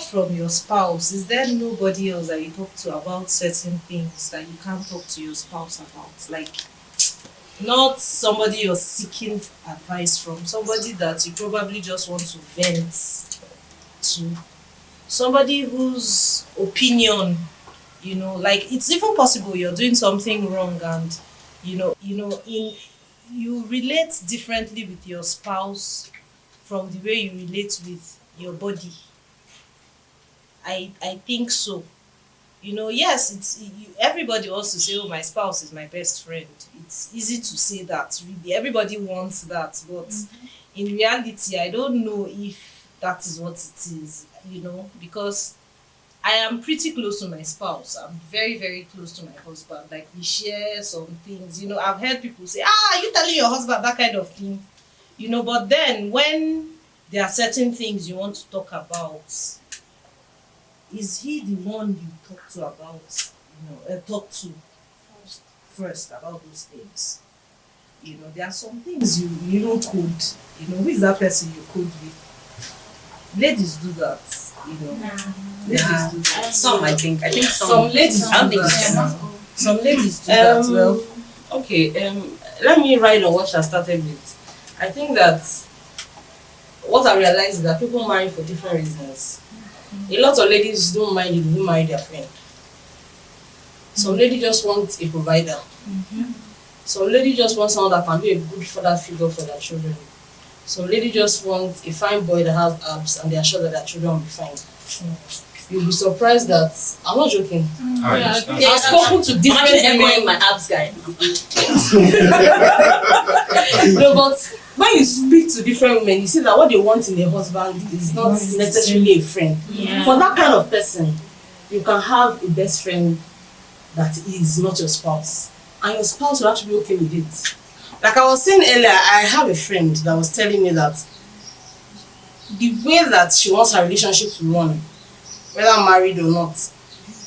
from your spouse, is there nobody else that you talk to about certain things that you can't talk to your spouse about? Like, not somebody you're seeking advice from, somebody that you probably just want to vent to, somebody whose opinion, like it's even possible you're doing something wrong and in you relate differently with your spouse from the way you relate with your body. I think so. Yes, everybody wants to say, "Oh, my spouse is my best friend." It's easy to say that, really. Everybody wants that, but in reality, I don't know if that is what it is. Because I am pretty close to my spouse. I'm very, very close to my husband. Like, we share some things. I've heard people say, "Ah, you telling your husband that kind of thing?" But then when there are certain things you want to talk about, is he the one you talk to first about those things? There are some things you don't code. Who is that person you code with? Ladies do that. Ladies do that. Some, I think Some ladies do I don't think that. Some ladies do that. Well, okay, let me ride on what she started with. I think that what I realized is that people marry for different reasons. A lot of ladies don't mind if they marry their friend. Some lady just want a provider. Some lady just want someone that can be a good father figure for their children. Some lady just want a fine boy that has abs and they are sure that their children will be fine. You'll be surprised that I'm not joking. I've spoken to different women. My abs guy. No, but when you speak to different women, you see that what they want in a husband is not necessarily a friend. For that kind of person, you can have a best friend that is not your spouse, and your spouse will actually be okay with it. Like I was saying earlier, I have a friend that was telling me that the way that she wants her relationship to run, whether married or not,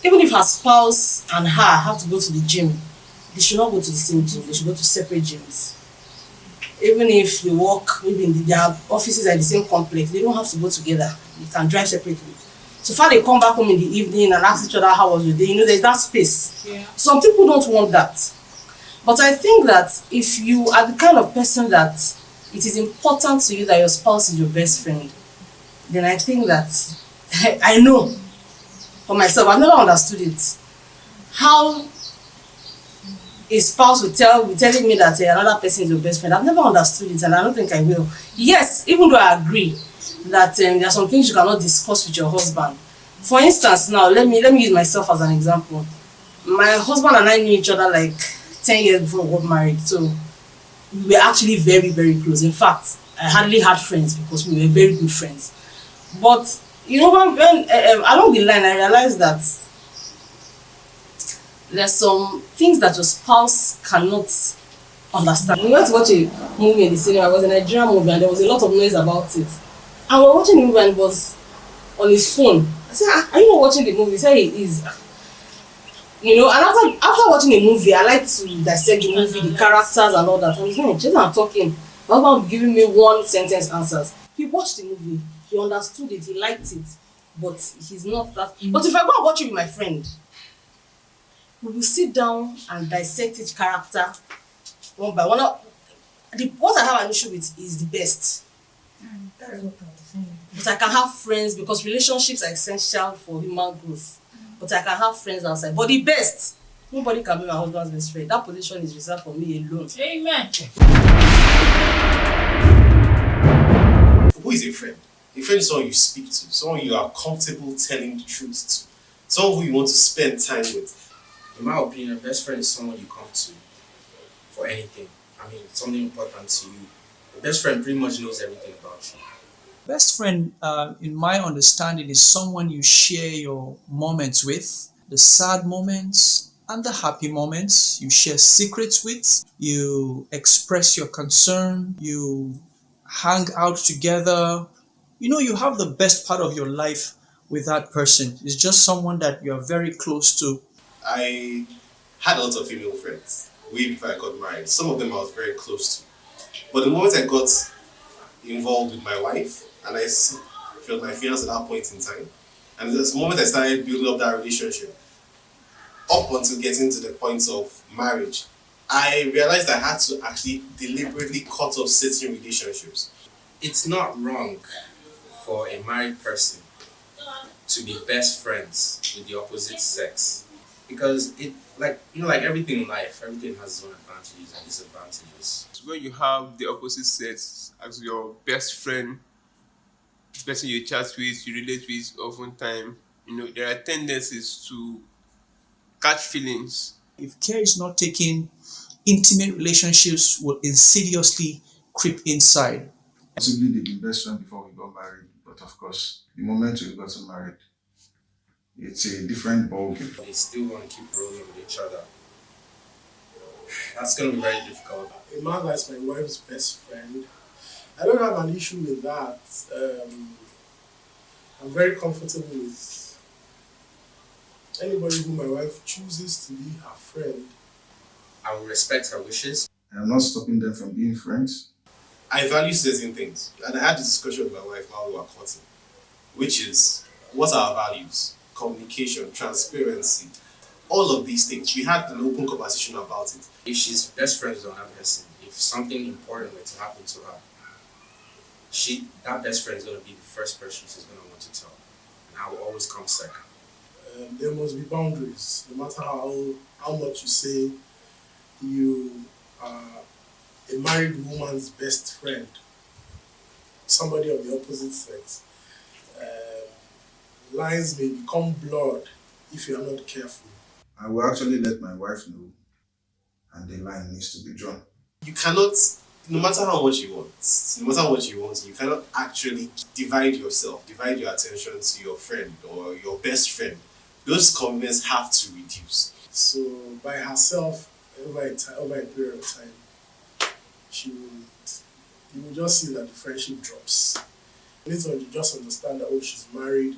even if her spouse and her have to go to the gym, they should not go to the same gym, they should go to separate gyms. Even if they work, maybe in their offices are the same complex, they don't have to go together, they can drive separately. So far they come back home in the evening and ask each other how was your day, there's that space. Some people don't want that. But I think that if you are the kind of person that it is important to you that your spouse is your best friend, then I think that I know for myself, I've never understood it. How a spouse will telling me that another person is your best friend. I've never understood it, and I don't think I will. Yes, even though I agree that there are some things you cannot discuss with your husband. For instance, now let me use myself as an example. My husband and I knew each other like 10 years before we got married, so we were actually very, very close. In fact, I hardly had friends because we were very good friends. But when along the line, I realized that there's some things that your spouse cannot understand. We went to watch a movie in the cinema. It was a Nigerian movie, and there was a lot of noise about it. And we were watching the movie, and it was on his phone. I said, "Are you not watching the movie?" He said, "He is." And after watching a movie, I like to dissect the movie, the characters and all that. And he's like, just I'm talking. My husband giving me one sentence answers. He watched the movie, he understood it, he liked it, but he's not that. But if I go and watch it with my friend, we will sit down and dissect each character one by one. What I have an issue with is the best. that's what I'm saying. But I can have friends because relationships are essential for human growth. But I can have friends outside. But the best, nobody can be my husband's best friend. That position is reserved for me alone. Amen. Who is a friend? A friend is someone you speak to, someone you are comfortable telling the truth to, someone who you want to spend time with. In my opinion, a best friend is someone you come to for anything. Something important to you. A best friend pretty much knows everything about you. Best friend, in my understanding, is someone you share your moments with, the sad moments and the happy moments. You share secrets with, you express your concern, you hang out together. You have the best part of your life with that person. It's just someone that you're very close to. I had a lot of female friends way before I got married. Some of them I was very close to. But the moment I got involved with my wife, and she was my fiance at that point in time, And the moment I started building up that relationship, up until getting to the point of marriage, I realized I had to actually deliberately cut off certain relationships. It's not wrong for a married person to be best friends with the opposite sex, because it, like everything in life, everything has its own advantages and disadvantages. When you have the opposite sex as your best friend, the person you chat with, you relate with oftentimes, there are tendencies to catch feelings. If care is not taken, intimate relationships will insidiously creep inside. Possibly they've been best friends before we got married, but of course, the moment we got married, it's a different ballgame. They still want to keep rolling with each other. That's going to be very difficult. A man that's my wife's best friend, I don't have an issue with that. I'm very comfortable with anybody who my wife chooses to be her friend. I will respect her wishes. And I'm not stopping them from being friends. I value certain things. And I had this discussion with my wife while we were courting, which is, what are our values? Communication, transparency, all of these things. We had an open conversation about it. If she's best friends with another person, if something important were to happen to her, that best friend is going to be the first person she's going to want to tell. And I will always come second. There must be boundaries. No matter how much you say you are a married woman's best friend, somebody of the opposite sex, lines may become blurred if you are not careful. I will actually let my wife know, and the line needs to be drawn. You cannot, no matter how much you want, you cannot actually divide your attention to your friend or your best friend. Those commitments have to reduce. So by herself, over a period of time, you will just see that the friendship drops. You need to just understand that, she's married,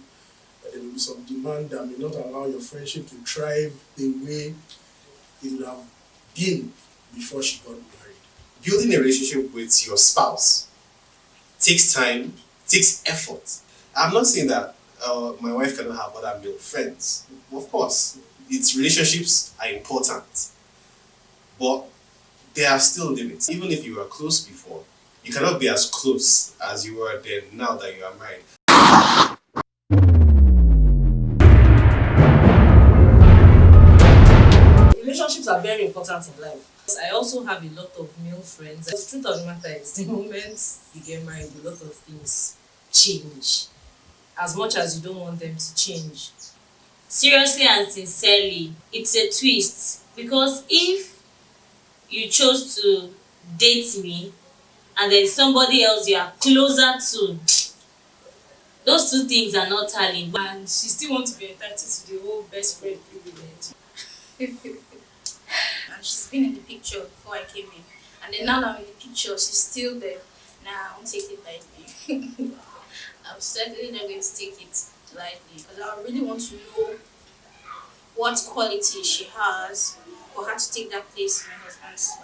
that there will be some demand that may not allow your friendship to thrive the way it would have been before she got married. Building a relationship with your spouse takes time, takes effort. I'm not saying that my wife cannot have other male friends. Of course, its relationships are important, but there are still limits. Even if you were close before, you cannot be as close as you were then now that you are married. Relationships are very important in life. I also have a lot of male friends. The truth of the matter is, the moment you get married, a lot of things change. As much as you don't want them to change. Seriously and sincerely, it's a twist, because if you chose to date me and there's somebody else you are closer to, those two things are not tallying. And she still wants to be entitled to the whole best friend privilege. And she's been in the picture before I came in, and then now I'm in the picture, she's still there. Nah, I won't take it lightly. I'm certainly not going to take it lightly, because I really want to know what quality she has for her to take that place in my husband's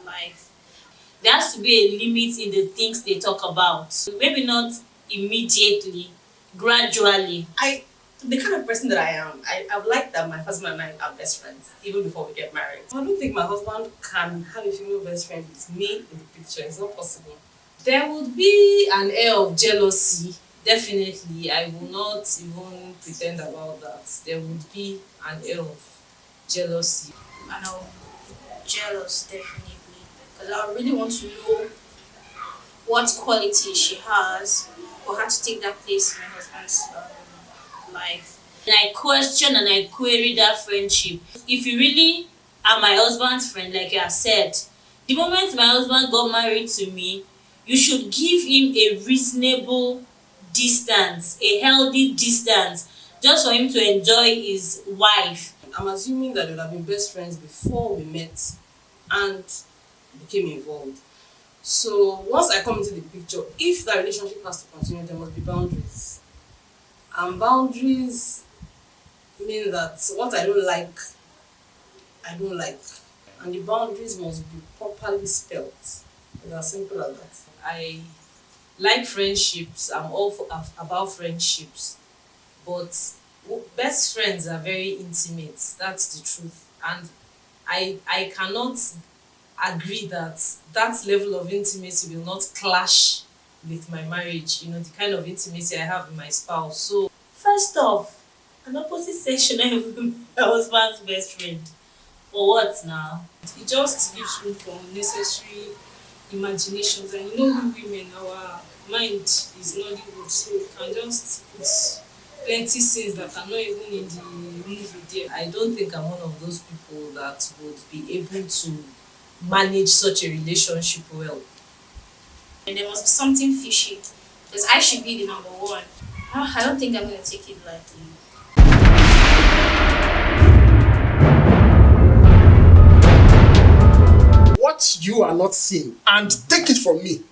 life. There has to be a limit in the things they talk about. Maybe not immediately, gradually. The kind of person that I am, I've liked that my husband and I are best friends, even before we get married. I don't think my husband can have a female best friend with me in the picture. It's not possible. There would be an air of jealousy, definitely. I will not even pretend about that. There would be an air of jealousy. And I'm jealous, definitely, because I really want to know what quality she has for her to take that place in my husband's life. And I question and I query that friendship. If you really are my husband's friend, like you have said, the moment my husband got married to me, you should give him a reasonable distance, a healthy distance, just for him to enjoy his wife. I'm assuming that they would have been best friends before we met and became involved. So once I come into the picture, if that relationship has to continue, there must be boundaries. And boundaries mean that what I don't like, I don't like. And the boundaries must be properly spelled. It's as simple as that. I like friendships. I'm all about friendships. but best friends are very intimate. That's the truth. And I cannot agree that that level of intimacy will not clash with my marriage, the kind of intimacy I have with my spouse. So First off, an opposite sex should not even be my husband's best friend. For what now? It just gives room for unnecessary imaginations, and we women, our mind is Nollywood, so we can just put plenty scenes that are not even in the movie there. I don't think I'm one of those people that would be able to manage such a relationship well. And there must be something fishy, because I should be the number one. I don't think I'm gonna take it lightly. What you are not seeing, and take it from me,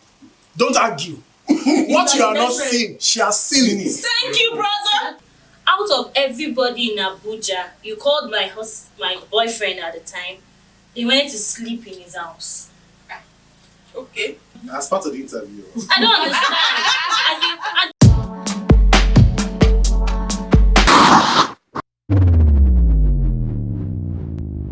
don't argue. What you are not seeing, she has seen it. Thank you, brother. Out of everybody in Abuja, you called my boyfriend at the time. He wanted to sleep in his house. Okay. As part of the interview. I don't understand.